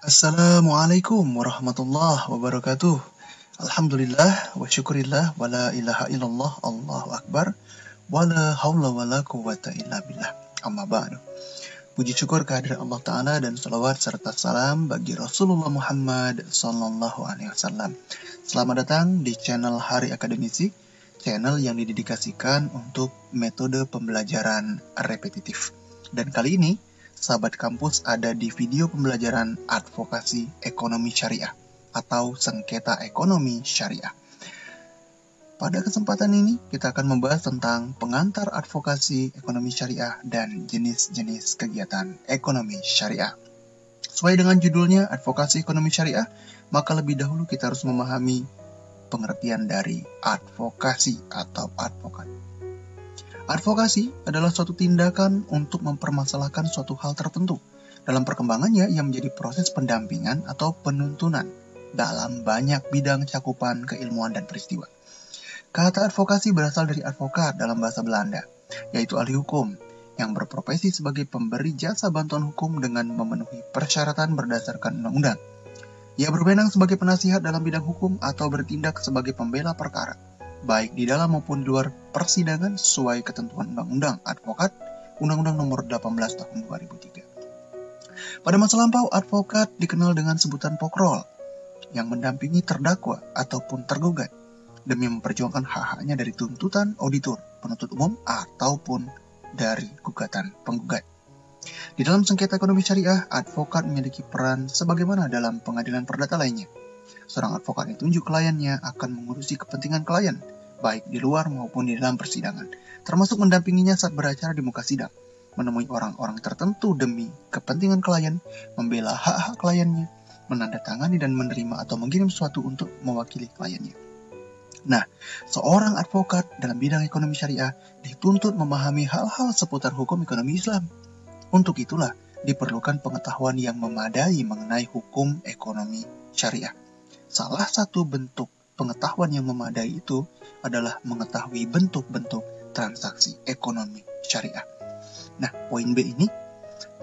Assalamualaikum warahmatullahi wabarakatuh. Alhamdulillah wa syukurillah wa la ilaha illallah Allahu akbar wa la hawla wa la quwwata illa billah. Amma ba'du. Puji syukur kehadirat Allah Ta'ala dan salawat serta salam bagi Rasulullah Muhammad sallallahu alaihi wasallam. Selamat datang di channel Hari Akademisi, channel yang didedikasikan untuk metode pembelajaran repetitif. Dan kali ini sahabat kampus ada di video pembelajaran advokasi ekonomi syariah atau sengketa ekonomi syariah. Pada kesempatan ini kita akan membahas tentang pengantar advokasi ekonomi syariah dan jenis-jenis kegiatan ekonomi syariah. Sesuai dengan judulnya advokasi ekonomi syariah, maka lebih dahulu kita harus memahami pengertian dari advokasi atau advokat. Advokasi adalah suatu tindakan untuk mempermasalahkan suatu hal tertentu. Dalam perkembangannya, ia menjadi proses pendampingan atau penuntunan dalam banyak bidang cakupan keilmuan dan peristiwa. Kata advokasi berasal dari advokat dalam bahasa Belanda, yaitu ahli hukum yang berprofesi sebagai pemberi jasa bantuan hukum dengan memenuhi persyaratan berdasarkan undang-undang. Ia berwenang sebagai penasihat dalam bidang hukum atau bertindak sebagai pembela perkara, baik di dalam maupun di luar persidangan sesuai ketentuan Undang-Undang Advokat, Undang-Undang Nomor 18 Tahun 2003. Pada masa lampau, advokat dikenal dengan sebutan pokrol, yang mendampingi terdakwa ataupun tergugat demi memperjuangkan hak-haknya dari tuntutan auditor, penuntut umum, ataupun dari gugatan penggugat. Di dalam sengketa ekonomi syariah, advokat memiliki peran sebagaimana dalam pengadilan perdata lainnya. Seorang advokat yang tunjuk kliennya akan mengurusi kepentingan klien, baik di luar maupun di dalam persidangan, termasuk mendampinginya saat beracara di muka sidang, menemui orang-orang tertentu demi kepentingan klien, membela hak-hak kliennya, menandatangani dan menerima atau mengirim sesuatu untuk mewakili kliennya. Nah, seorang advokat dalam bidang ekonomi syariah dituntut memahami hal-hal seputar hukum ekonomi Islam. Untuk itulah diperlukan pengetahuan yang memadai mengenai hukum ekonomi syariah. Salah satu bentuk pengetahuan yang memadai itu adalah mengetahui bentuk-bentuk transaksi ekonomi syariah. Nah, poin B ini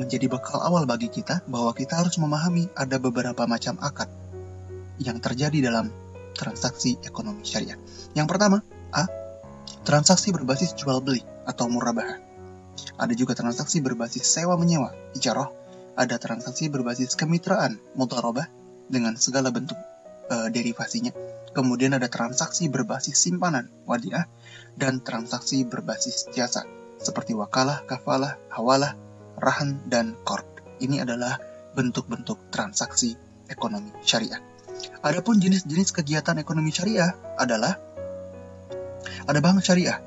menjadi bekal awal bagi kita bahwa kita harus memahami ada beberapa macam akad yang terjadi dalam transaksi ekonomi syariah. Yang pertama, A. Transaksi berbasis jual beli atau murabahah. Ada juga transaksi berbasis sewa-menyewa, ijarah. Ada transaksi berbasis kemitraan, mudharabah, dengan segala bentuk derivasinya. Kemudian ada transaksi berbasis simpanan, wadiah, dan transaksi berbasis jasa, seperti wakalah, kafalah, hawalah, rahan, dan qard. Ini adalah bentuk-bentuk transaksi ekonomi syariah. Adapun jenis-jenis kegiatan ekonomi syariah adalah ada bank syariah,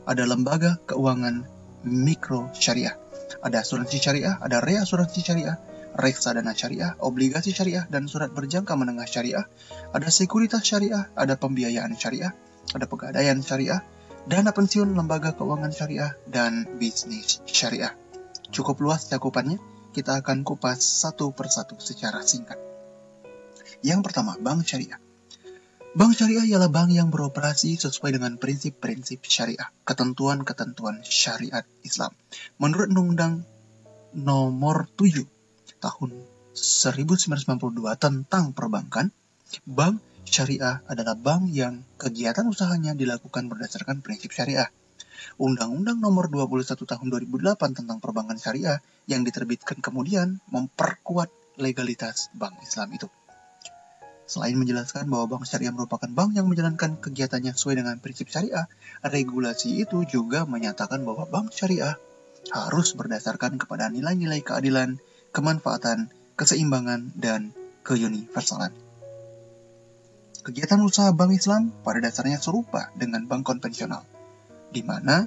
ada lembaga keuangan mikro syariah, ada asuransi syariah, ada reasuransi syariah, reksadana syariah, obligasi syariah, dan surat berjangka menengah syariah, ada sekuritas syariah, ada pembiayaan syariah, ada pegadaian syariah, dana pensiun, lembaga keuangan syariah, dan bisnis syariah. Cukup luas cakupannya, kita akan kupas satu persatu secara singkat. Yang pertama, bank syariah. Bank syariah ialah bank yang beroperasi sesuai dengan prinsip-prinsip syariah, ketentuan-ketentuan syariat Islam. Menurut Undang-Undang Nomor 7 Tahun 1992 tentang perbankan, bank syariah adalah bank yang kegiatan usahanya dilakukan berdasarkan prinsip syariah. Undang-Undang Nomor 21 Tahun 2008 tentang perbankan syariah yang diterbitkan kemudian memperkuat legalitas bank Islam itu. Selain menjelaskan bahwa bank syariah merupakan bank yang menjalankan kegiatannya sesuai dengan prinsip syariah, regulasi itu juga menyatakan bahwa bank syariah harus berdasarkan kepada nilai-nilai keadilan, kemanfaatan, keseimbangan, dan keuniversalan. Kegiatan usaha bank Islam pada dasarnya serupa dengan bank konvensional, di mana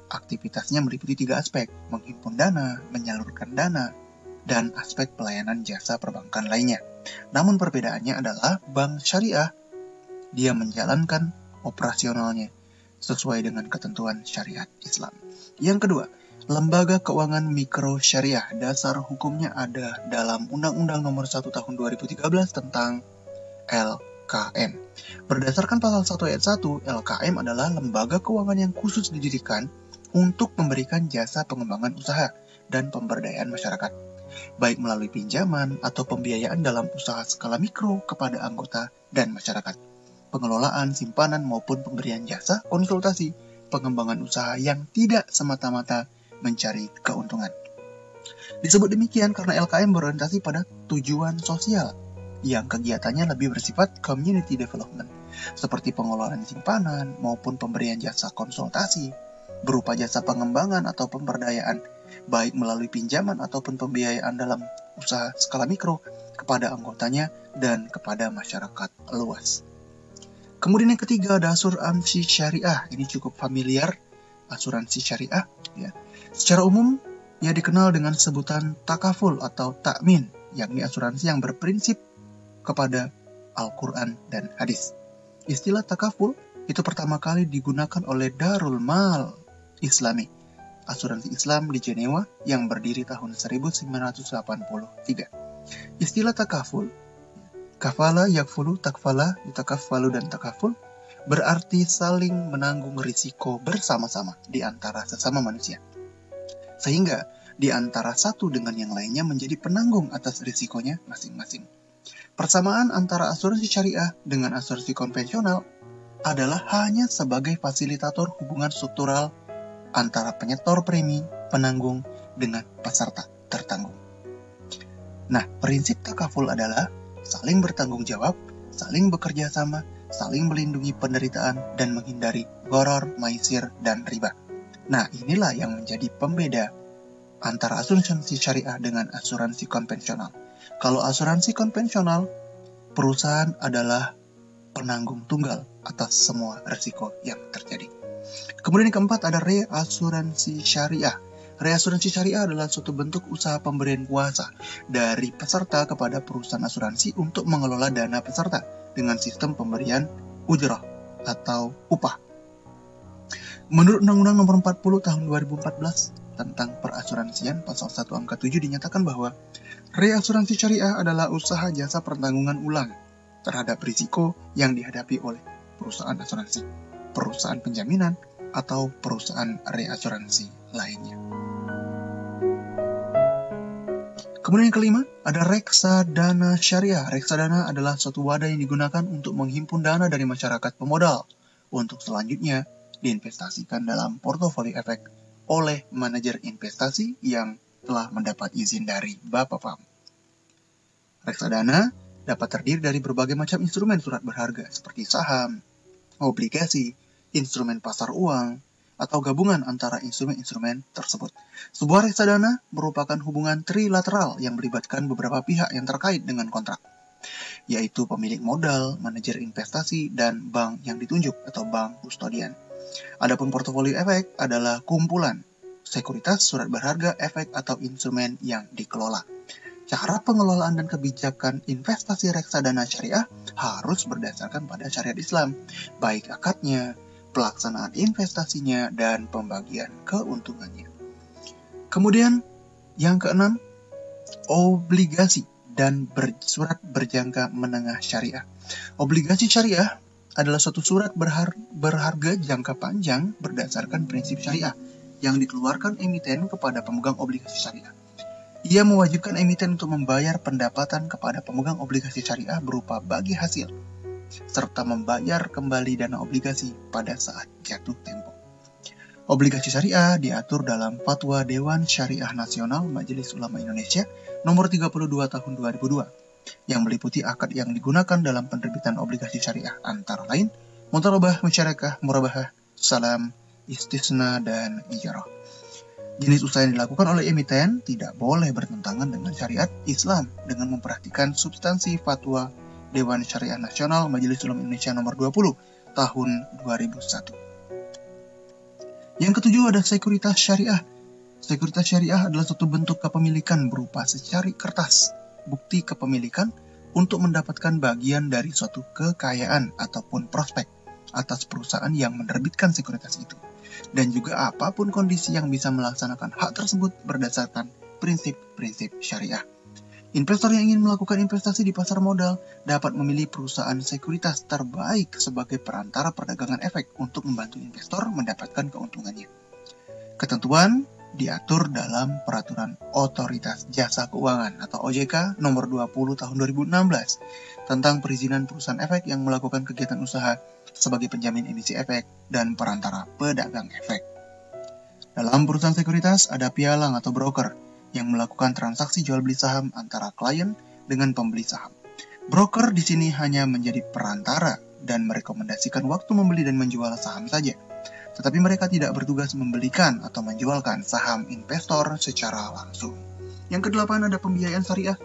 aktivitasnya meliputi 3 aspek: menghimpun dana, menyalurkan dana, dan aspek pelayanan jasa perbankan lainnya. Namun perbedaannya adalah bank syariah, dia menjalankan operasionalnya sesuai dengan ketentuan syariat Islam. Yang kedua, lembaga keuangan mikro syariah. Dasar hukumnya ada dalam Undang-Undang Nomor 1 Tahun 2013 tentang LKM. Berdasarkan pasal 1 ayat 1, LKM adalah lembaga keuangan yang khusus didirikan untuk memberikan jasa pengembangan usaha dan pemberdayaan masyarakat. baik melalui pinjaman atau pembiayaan dalam usaha skala mikro kepada anggota dan masyarakat, pengelolaan simpanan maupun pemberian jasa konsultasi, pengembangan usaha yang tidak semata-mata mencari keuntungan. Disebut demikian karena LKM berorientasi pada tujuan sosial yang kegiatannya lebih bersifat community development, seperti pengelolaan simpanan maupun pemberian jasa konsultasi, berupa jasa pengembangan atau pemberdayaan, baik melalui pinjaman ataupun pembiayaan dalam usaha skala mikro kepada anggotanya dan kepada masyarakat luas. Kemudian yang ketiga ada asuransi syariah. Ini cukup familiar, asuransi syariah. Ya. Secara umum, ia dikenal dengan sebutan takaful atau takmin, yakni asuransi yang berprinsip kepada Al-Quran dan hadis. Istilah takaful itu pertama kali digunakan oleh Darul Mal Islami, asuransi Islam di Jenewa yang berdiri tahun 1983. Istilah takaful, kafala, yakfulu, takfala, yutakaffalu, dan takaful berarti saling menanggung risiko bersama-sama di antara sesama manusia. Sehingga di antara satu dengan yang lainnya menjadi penanggung atas risikonya masing-masing. Persamaan antara asuransi syariah dengan asuransi konvensional adalah hanya sebagai fasilitator hubungan struktural antara penyetor premi, penanggung, dengan peserta tertanggung. Nah, prinsip takaful adalah saling bertanggung jawab, saling bekerja sama, saling melindungi penderitaan, dan menghindari gharar, maisir, dan riba. Nah, inilah yang menjadi pembeda antara asuransi syariah dengan asuransi konvensional. Kalau asuransi konvensional, perusahaan adalah penanggung tunggal atas semua risiko yang terjadi. Kemudian yang keempat ada reasuransi syariah. Reasuransi syariah adalah suatu bentuk usaha pemberian kuasa dari peserta kepada perusahaan asuransi untuk mengelola dana peserta dengan sistem pemberian ujrah atau upah. Menurut Undang-Undang Nomor 40 Tahun 2014 tentang perasuransian pasal 1 angka 7 dinyatakan bahwa reasuransi syariah adalah usaha jasa pertanggungan ulang terhadap risiko yang dihadapi oleh perusahaan asuransi, perusahaan penjaminan, atau perusahaan reasuransi lainnya. Kemudian yang kelima, ada reksadana syariah. Reksadana adalah suatu wadah yang digunakan untuk menghimpun dana dari masyarakat pemodal untuk selanjutnya diinvestasikan dalam portofolio efek oleh manajer investasi yang telah mendapat izin dari Bapepam. Reksadana dapat terdiri dari berbagai macam instrumen surat berharga seperti saham, obligasi, instrumen pasar uang, atau gabungan antara instrumen-instrumen tersebut. Sebuah reksadana merupakan hubungan trilateral yang melibatkan beberapa pihak yang terkait dengan kontrak, yaitu pemilik modal, manajer investasi, dan bank yang ditunjuk atau bank kustodian. Adapun portofolio efek adalah kumpulan sekuritas, surat berharga, efek, atau instrumen yang dikelola. Cara pengelolaan dan kebijakan investasi reksadana syariah harus berdasarkan pada syariat Islam, baik akadnya, pelaksanaan investasinya, dan pembagian keuntungannya. Kemudian, yang keenam, obligasi dan surat berjangka menengah syariah. Obligasi syariah adalah suatu surat berharga jangka panjang berdasarkan prinsip syariah yang dikeluarkan emiten kepada pemegang obligasi syariah. Ia mewajibkan emiten untuk membayar pendapatan kepada pemegang obligasi syariah berupa bagi hasil, serta membayar kembali dana obligasi pada saat jatuh tempo. Obligasi syariah diatur dalam Fatwa Dewan Syariah Nasional Majelis Ulama Indonesia nomor 32 tahun 2002 yang meliputi akad yang digunakan dalam penerbitan obligasi syariah antara lain Mudharabah Musyarakah, Murabahah, Salam, Istisna, dan Ijarah. Jenis usaha yang dilakukan oleh emiten tidak boleh bertentangan dengan syariat Islam dengan memperhatikan substansi Fatwa Dewan Syariah Nasional Majelis Ulama Indonesia nomor 20 tahun 2001. Yang ketujuh ada sekuritas syariah. Sekuritas syariah adalah suatu bentuk kepemilikan berupa secari kertas, bukti kepemilikan untuk mendapatkan bagian dari suatu kekayaan ataupun prospek atas perusahaan yang menerbitkan sekuritas itu. Dan juga apapun kondisi yang bisa melaksanakan hak tersebut berdasarkan prinsip-prinsip syariah. Investor yang ingin melakukan investasi di pasar modal dapat memilih perusahaan sekuritas terbaik sebagai perantara perdagangan efek untuk membantu investor mendapatkan keuntungannya. Ketentuan diatur dalam Peraturan Otoritas Jasa Keuangan atau OJK nomor 20 tahun 2016 tentang perizinan perusahaan efek yang melakukan kegiatan usaha sebagai penjamin emisi efek dan perantara pedagang efek. Dalam perusahaan sekuritas ada pialang atau broker yang melakukan transaksi jual beli saham antara klien dengan pembeli saham. Broker di sini hanya menjadi perantara dan merekomendasikan waktu membeli dan menjual saham saja. Tetapi mereka tidak bertugas membelikan atau menjualkan saham investor secara langsung. Yang kedelapan ada pembiayaan syariah.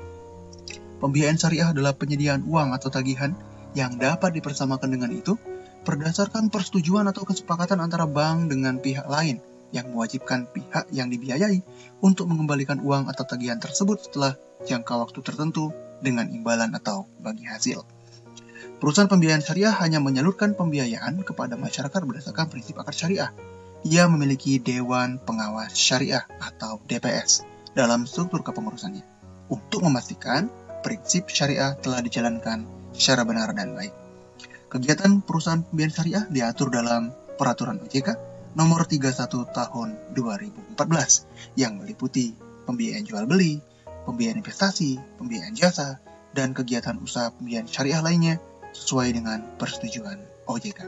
Pembiayaan syariah adalah penyediaan uang atau tagihan yang dapat dipersamakan dengan itu berdasarkan persetujuan atau kesepakatan antara bank dengan pihak lain yang mewajibkan pihak yang dibiayai untuk mengembalikan uang atau tagihan tersebut setelah jangka waktu tertentu dengan imbalan atau bagi hasil. Perusahaan pembiayaan syariah hanya menyalurkan pembiayaan kepada masyarakat berdasarkan prinsip akad syariah. Ia memiliki Dewan Pengawas Syariah atau DPS dalam struktur kepengurusannya untuk memastikan prinsip syariah telah dijalankan secara benar dan baik. Kegiatan perusahaan pembiayaan syariah diatur dalam Peraturan OJK nomor 31 tahun 2014 yang meliputi pembiayaan jual beli, pembiayaan investasi, pembiayaan jasa, dan kegiatan usaha pembiayaan syariah lainnya sesuai dengan persetujuan OJK.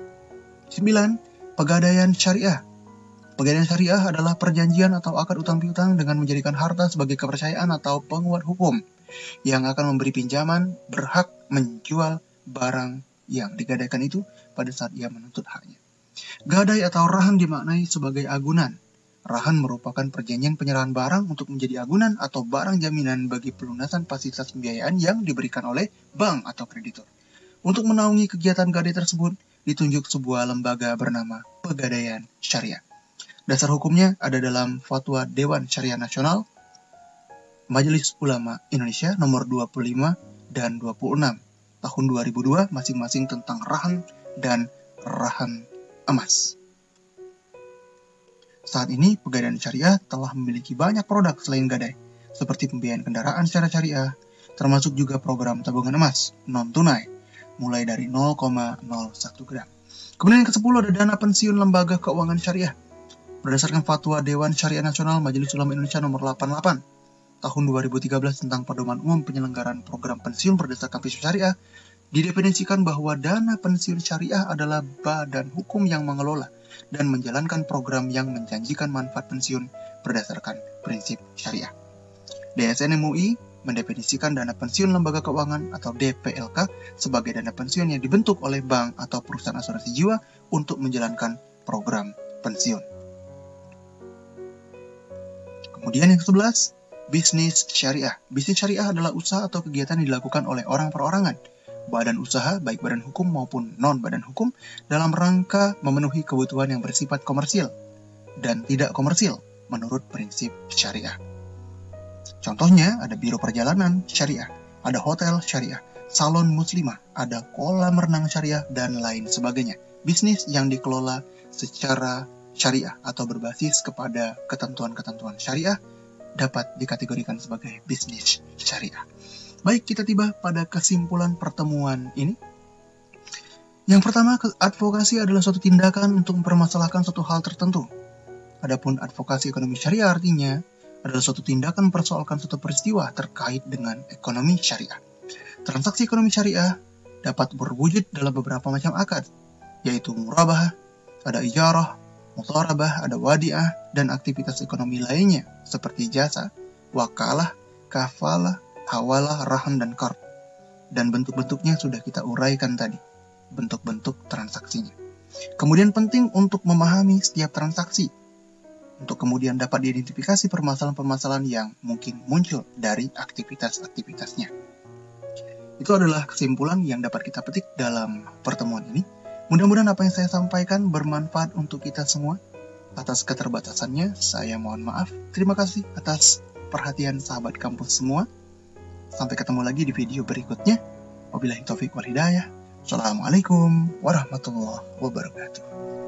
9. Pegadaian syariah. Pegadaian syariah adalah perjanjian atau akad utang piutang dengan menjadikan harta sebagai kepercayaan atau penguat hukum yang akan memberi pinjaman berhak menjual barang yang digadaikan itu pada saat ia menuntut haknya. Gadai atau rahan dimaknai sebagai agunan. Rahan merupakan perjanjian penyerahan barang untuk menjadi agunan atau barang jaminan bagi pelunasan fasilitas pembiayaan yang diberikan oleh bank atau kreditur. Untuk menaungi kegiatan gadai tersebut, ditunjuk sebuah lembaga bernama Pegadaian Syariah. Dasar hukumnya ada dalam Fatwa Dewan Syariah Nasional, Majelis Ulama Indonesia nomor 25 dan 26 tahun 2002 masing-masing tentang rahan dan rahan emas. Saat ini, Pegadaian Syariah telah memiliki banyak produk selain gadai, seperti pembiayaan kendaraan secara syariah, termasuk juga program tabungan emas non-tunai, mulai dari 0,01 gram. Kemudian yang ke-10 ada dana pensiun lembaga keuangan syariah. Berdasarkan Fatwa Dewan Syariah Nasional Majelis Ulama Indonesia nomor 88 tahun 2013 tentang pedoman umum penyelenggaraan program pensiun berdasarkan prinsip syariah, didefinisikan bahwa dana pensiun syariah adalah badan hukum yang mengelola dan menjalankan program yang menjanjikan manfaat pensiun berdasarkan prinsip syariah. DSN MUI mendefinisikan dana pensiun lembaga keuangan atau DPLK sebagai dana pensiun yang dibentuk oleh bank atau perusahaan asuransi jiwa untuk menjalankan program pensiun. Kemudian yang ke-11, bisnis syariah. Bisnis syariah adalah usaha atau kegiatan yang dilakukan oleh orang perorangan, badan usaha, baik badan hukum maupun non-badan hukum, dalam rangka memenuhi kebutuhan yang bersifat komersil dan tidak komersil menurut prinsip syariah. Contohnya ada biro perjalanan syariah, ada hotel syariah, salon muslimah, ada kolam renang syariah, dan lain sebagainya. Bisnis yang dikelola secara syariah atau berbasis kepada ketentuan-ketentuan syariah dapat dikategorikan sebagai bisnis syariah. Baik, kita tiba pada kesimpulan pertemuan ini. Yang pertama, advokasi adalah suatu tindakan untuk mempermasalahkan suatu hal tertentu. Adapun advokasi ekonomi syariah artinya adalah suatu tindakan mempersoalkan suatu peristiwa terkait dengan ekonomi syariah. Transaksi ekonomi syariah dapat berwujud dalam beberapa macam akad, yaitu murabahah, ada ijarah, mudharabah, ada wadiah, dan aktivitas ekonomi lainnya seperti jasa, wakalah, kafalah, hawalah, rahan, dan qard. Dan bentuk-bentuknya sudah kita uraikan tadi, bentuk-bentuk transaksinya. Kemudian penting untuk memahami setiap transaksi, untuk kemudian dapat diidentifikasi permasalahan-permasalahan yang mungkin muncul dari aktivitas-aktivitasnya. Itu adalah kesimpulan yang dapat kita petik dalam pertemuan ini. Mudah-mudahan apa yang saya sampaikan bermanfaat untuk kita semua. Atas keterbatasannya, saya mohon maaf. Terima kasih atas perhatian sahabat kampus semua. Sampai ketemu lagi di video berikutnya. Wabillahi taufiq wal hidayah. Assalamualaikum warahmatullahi wabarakatuh.